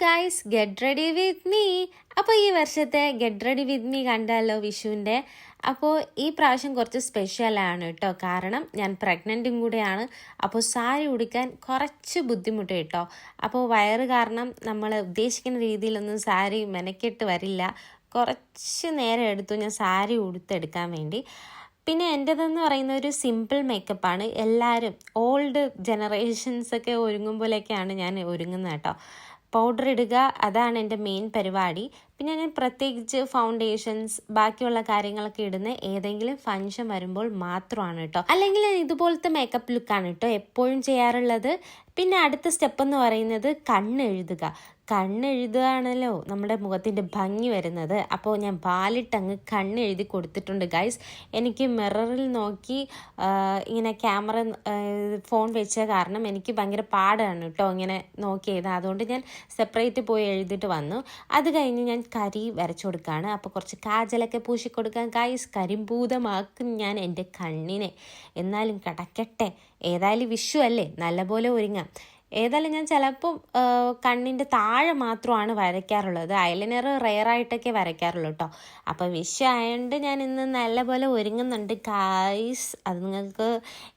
Guys, get ready with me. അപ്പോൾ ഈ വർഷത്തെ ഗെറ്റ് റെഡി വിത്ത് മീ കണ്ടാലോ വിഷുവിൻ്റെ. അപ്പോൾ ഈ പ്രാവശ്യം കുറച്ച് സ്പെഷ്യലാണ് കേട്ടോ, കാരണം ഞാൻ പ്രഗ്നൻറ്റും കൂടെയാണ്. അപ്പോൾ സാരി ഉടുക്കാൻ കുറച്ച് ബുദ്ധിമുട്ട് കേട്ടോ. അപ്പോൾ വയറ് കാരണം നമ്മൾ ഉദ്ദേശിക്കുന്ന രീതിയിലൊന്നും സാരി മെനക്കെട്ട് വരില്ല. കുറച്ച് നേരം എടുത്തു ഞാൻ സാരി ഉടുത്തെടുക്കാൻ വേണ്ടി. പിന്നെ എൻ്റെതെന്ന് പറയുന്ന ഒരു സിമ്പിൾ മേക്കപ്പാണ്. എല്ലാവരും ഓൾഡ് ജനറേഷൻസൊക്കെ ഒരുങ്ങുമ്പോഴൊക്കെയാണ് ഞാൻ ഒരുങ്ങുന്നത് കേട്ടോ. പൗഡർ ഇടുക, അതാണ് എൻ്റെ മെയിൻ പരിപാടി. പിന്നെ ഞാൻ പ്രത്യേകിച്ച് ഫൗണ്ടേഷൻസ് ബാക്കിയുള്ള കാര്യങ്ങളൊക്കെ ഇടുന്ന ഏതെങ്കിലും ഫങ്ഷൻ വരുമ്പോൾ മാത്രമാണ് കേട്ടോ. അല്ലെങ്കിൽ ഇതുപോലത്തെ മേക്കപ്പ് ലുക്കാണ് കേട്ടോ എപ്പോഴും ചെയ്യാറുള്ളത്. പിന്നെ അടുത്ത സ്റ്റെപ്പ് എന്ന് പറയുന്നത് കണ്ണെഴുതുക. കണ്ണെഴുതുകയാണല്ലോ നമ്മുടെ മുഖത്തിൻ്റെ ഭംഗി വരുന്നത്. അപ്പോൾ ഞാൻ പാലിട്ടങ്ങ് കണ്ണെഴുതി കൊടുത്തിട്ടുണ്ട് ഗൈസ്. എനിക്ക് മിററിൽ നോക്കി ഇങ്ങനെ ക്യാമറ ഫോൺ വെച്ച കാരണം എനിക്ക് ഭയങ്കര പാടാണ് കേട്ടോ ഇങ്ങനെ നോക്കി എഴുതാൻ. അതുകൊണ്ട് ഞാൻ സെപ്പറേറ്റ് പോയി എഴുതിയിട്ട് വന്നു. അത് കഴിഞ്ഞ് ഞാൻ കരി വരച്ചു കൊടുക്കുകയാണ്. അപ്പോൾ കുറച്ച് കാജലൊക്കെ പൂശി കൊടുക്കാൻ ഗൈസ്. കരിമ്പൂതമാക്കും ഞാൻ എൻ്റെ കണ്ണിനെ. എന്നാലും കിടക്കട്ടെ, ഏതായാലും വിഷു അല്ലേ, നല്ലപോലെ ഒരുങ്ങാം. ഏതായാലും ഞാൻ ചിലപ്പം കണ്ണിൻ്റെ താഴെ മാത്രമാണ് വരയ്ക്കാറുള്ളത്. ഐലൈനർ റെയറായിട്ടൊക്കെ വരയ്ക്കാറുള്ളൂ കേട്ടോ. അപ്പോൾ വിഷു ആയതുകൊണ്ട് ഞാൻ ഇന്ന് നല്ലപോലെ ഒരുങ്ങുന്നുണ്ട് ഗൈസ്. അത് നിങ്ങൾക്ക്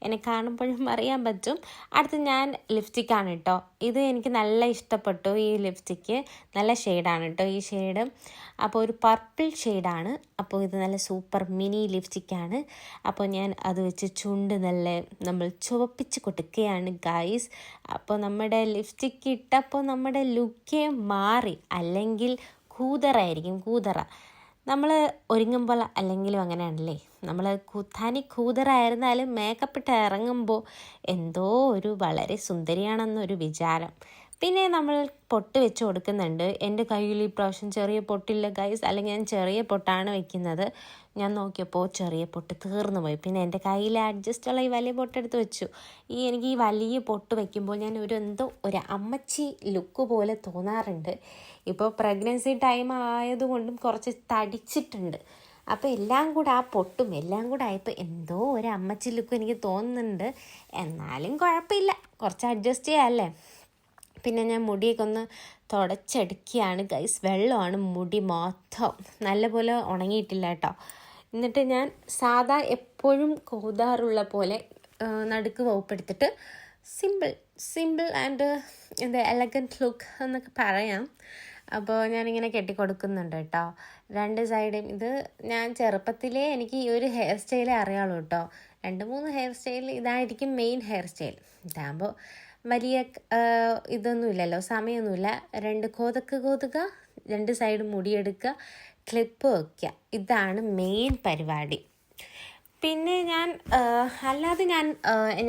എന്നെ കാണുമ്പോഴും അറിയാൻ പറ്റും. അടുത്ത് ഞാൻ ലിപ്സ്റ്റിക്കാണ് കേട്ടോ. ഇത് എനിക്ക് നല്ല ഇഷ്ടപ്പെട്ടു. ഈ ലിപ്സ്റ്റിക്ക് നല്ല ഷെയ്ഡാണ് കേട്ടോ ഈ ഷെയ്ഡ്. അപ്പോൾ ഒരു പർപ്പിൾ ഷെയ്ഡാണ്. അപ്പോൾ ഇത് നല്ല സൂപ്പർ മിനി ലിപ്സ്റ്റിക്കാണ്. അപ്പോൾ ഞാൻ അത് വെച്ച് ചുണ്ട് നമ്മൾ ചുവപ്പിച്ച് കൊടുക്കുകയാണ് ഗൈസ്. അപ്പോൾ നമ്മുടെ ലിപ്സ്റ്റിക്ക് ഇട്ടപ്പോൾ നമ്മുടെ ലുക്കേ മാറി. അല്ലെങ്കിൽ കൂതറായിരിക്കും, കൂതറ. നമ്മൾ ഒരുങ്ങുമ്പോൾ അല്ലെങ്കിലും അങ്ങനെയാണല്ലേ, നമ്മൾ തനി കൂതറായിരുന്നാലും മേക്കപ്പ് ഇട്ട് ഇറങ്ങുമ്പോൾ എന്തോ ഒരു വളരെ സുന്ദരിയാണെന്നൊരു വിചാരം. പിന്നെ നമ്മൾ പൊട്ട് വെച്ച് കൊടുക്കുന്നുണ്ട്. എൻ്റെ കയ്യിൽ ഈ പ്രാവശ്യം ചെറിയ പൊട്ടില്ല ഗൈസ്, അല്ലെങ്കിൽ ഞാൻ ചെറിയ പൊട്ടാണ് വെക്കുന്നത്. ഞാൻ നോക്കിയപ്പോൾ ചെറിയ പൊട്ട് തീർന്നു പോയി. പിന്നെ എൻ്റെ കയ്യിൽ അഡ്ജസ്റ്റുള്ള ഈ വലിയ പൊട്ടെടുത്ത് വെച്ചു. എനിക്ക് ഈ വലിയ പൊട്ട് വയ്ക്കുമ്പോൾ ഞാൻ എന്തോ ഒരു അമ്മച്ചി ലുക്ക് പോലെ തോന്നാറുണ്ട്. ഇപ്പോൾ പ്രഗ്നൻസി ടൈം ആയതുകൊണ്ടും കുറച്ച് തടിച്ചിട്ടുണ്ട്. അപ്പോൾ എല്ലാം കൂടെ ആ പൊട്ടും എല്ലാം കൂടെ ആയപ്പോൾ എന്തോ ഒരു അമ്മച്ചി ലുക്ക് എനിക്ക് തോന്നുന്നുണ്ട്. എന്നാലും കുഴപ്പമില്ല, കുറച്ച് അഡ്ജസ്റ്റ് ചെയ്യാമല്ലേ. പിന്നെ ഞാൻ മുടിയൊക്കെ ഒന്ന് തുടച്ചെടുക്കുകയാണ് ഗൈസ്. വെള്ളമാണ് മുടി മൊത്തം, നല്ലപോലെ ഉണങ്ങിയിട്ടില്ല കേട്ടോ. എന്നിട്ട് ഞാൻ സാധാ എപ്പോഴും കോതാറുള്ള പോലെ നടുക്ക് വകുപ്പെടുത്തിട്ട് സിമ്പിൾ ആൻഡ് എലഗൻറ്റ് ലുക്ക് എന്നൊക്കെ പറയാം. അപ്പോൾ ഞാനിങ്ങനെ കെട്ടിക്കൊടുക്കുന്നുണ്ട് കേട്ടോ രണ്ട് സൈഡും. ഇത് ഞാൻ ചെറുപ്പത്തിലേ എനിക്ക് ഈ ഒരു ഹെയർ സ്റ്റൈലേ അറിയാവുള്ളൂ കേട്ടോ. 2-3 ഹെയർ സ്റ്റൈൽ ഇതായിരിക്കും മെയിൻ ഹെയർ സ്റ്റൈൽ. ഇതാകുമ്പോൾ വലിയ ഇതൊന്നുമില്ലല്ലോ, സമയമൊന്നുമില്ല. 2 കോതുക, 2 സൈഡ് മുടിയെടുക്കുക, ക്ലിപ്പ് വയ്ക്കുക. ഇതാണ് മെയിൻ പരിപാടി. പിന്നെ അല്ലാതെ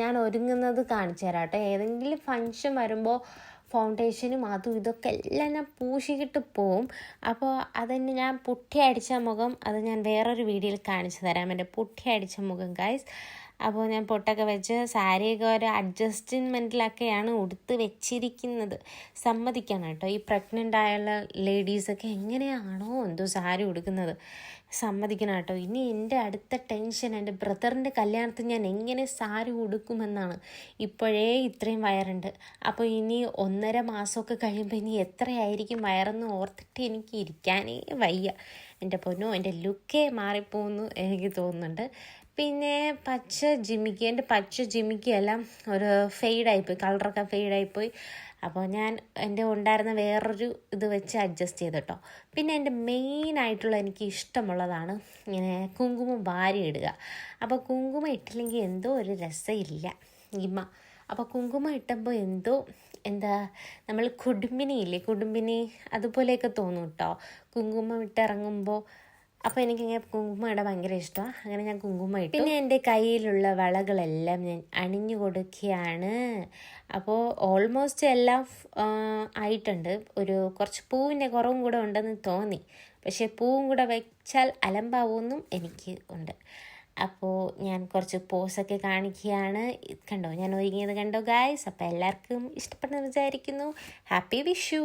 ഞാൻ ഒരുങ്ങുന്നത് കാണിച്ചു തരാം കേട്ടോ. ഏതെങ്കിലും ഫങ്ഷൻ വരുമ്പോൾ ഫൗണ്ടേഷനും അതും ഇതൊക്കെ എല്ലാം ഞാൻ പൂശിക്കിട്ട് പോവും. അപ്പോൾ അതിന് ഞാൻ പുട്ടി അടിച്ച മുഖം അത് ഞാൻ വേറൊരു വീഡിയോയിൽ കാണിച്ചു തരാം, എൻ്റെ പുട്ടി അടിച്ച മുഖം ഗൈസ്. അപ്പോൾ ഞാൻ പൊട്ടൊക്കെ വെച്ച് സാരിയൊക്കെ ഒരു അഡ്ജസ്റ്റ്മെൻറ്റിലൊക്കെയാണ് ഉടുത്ത് വെച്ചിരിക്കുന്നത്. സമ്മതിക്കണം കേട്ടോ, ഈ പ്രഗ്നൻ്റ് ആയുള്ള ലേഡീസൊക്കെ എങ്ങനെയാണോ എന്തോ സാരി ഉടുക്കുന്നത്, സമ്മതിക്കണം കേട്ടോ. ഇനി എൻ്റെ അടുത്ത ടെൻഷൻ എൻ്റെ ബ്രദറിൻ്റെ കല്യാണത്തിന് ഞാൻ എങ്ങനെ സാരി ഉടുക്കുമെന്നാണ്. ഇപ്പോഴേ ഇത്രയും വയറുണ്ട്. അപ്പോൾ ഇനി 1.5 മാസമൊക്കെ കഴിയുമ്പോൾ ഇനി എത്രയായിരിക്കും വയറെന്ന് ഓർത്തിട്ട് എനിക്ക് ഇരിക്കാനേ വയ്യ. എൻ്റെ പൊന്നോ, എൻ്റെ ലുക്കേ മാറിപ്പോകുന്നു എനിക്ക് തോന്നുന്നുണ്ട്. പിന്നെ എൻ്റെ പച്ച ജിമിക്കെല്ലാം ഒരു ഫെയ്ഡായിപ്പോയി, കളറൊക്കെ ഫെയ്ഡായിപ്പോയി. അപ്പോൾ ഞാൻ എൻ്റെ ഉണ്ടായിരുന്ന വേറൊരു ഇത് വെച്ച് അഡ്ജസ്റ്റ് ചെയ്തു കേട്ടോ. പിന്നെ എൻ്റെ മെയിനായിട്ടുള്ള എനിക്ക് ഇഷ്ടമുള്ളതാണ് ഇങ്ങനെ കുങ്കുമം വാരിയിടുക. അപ്പോൾ കുങ്കുമം ഇട്ടില്ലെങ്കിൽ എന്തോ ഒരു രസമില്ല അപ്പോൾ കുങ്കുമം ഇട്ടുമ്പോൾ എന്തോ നമ്മൾ കുടുംബിനി അതുപോലെയൊക്കെ തോന്നും കേട്ടോ കുങ്കുമം ഇട്ടിറങ്ങുമ്പോൾ. അപ്പോൾ എനിക്കിങ്ങനെ കുങ്കുമം ഇടാൻ ഭയങ്കര ഇഷ്ടമാണ്. അങ്ങനെ ഞാൻ കുങ്കുമം ഇട്ടു. പിന്നെ എൻ്റെ കയ്യിലുള്ള വളകളെല്ലാം ഞാൻ അണിഞ്ഞു കൊടുക്കുകയാണ്. അപ്പോൾ ഓൾമോസ്റ്റ് എല്ലാം ആയിട്ടുണ്ട്. കുറച്ച് പൂവിൻ്റെ കുറവും കൂടെ ഉണ്ടെന്ന് തോന്നി. പക്ഷേ പൂവും കൂടെ വെച്ചാൽ അലമ്പാവുമെന്നും എനിക്ക് ഉണ്ട്. അപ്പോൾ ഞാൻ കുറച്ച് പോസൊക്കെ കാണിക്കുകയാണ്. കണ്ടോ, ഞാൻ ഒരുങ്ങിയത് കണ്ടോ ഗായ്സ്. അപ്പോൾ എല്ലാവർക്കും ഇഷ്ടപ്പെടുന്ന വിചാരിക്കുന്നു. ഹാപ്പി വിഷു.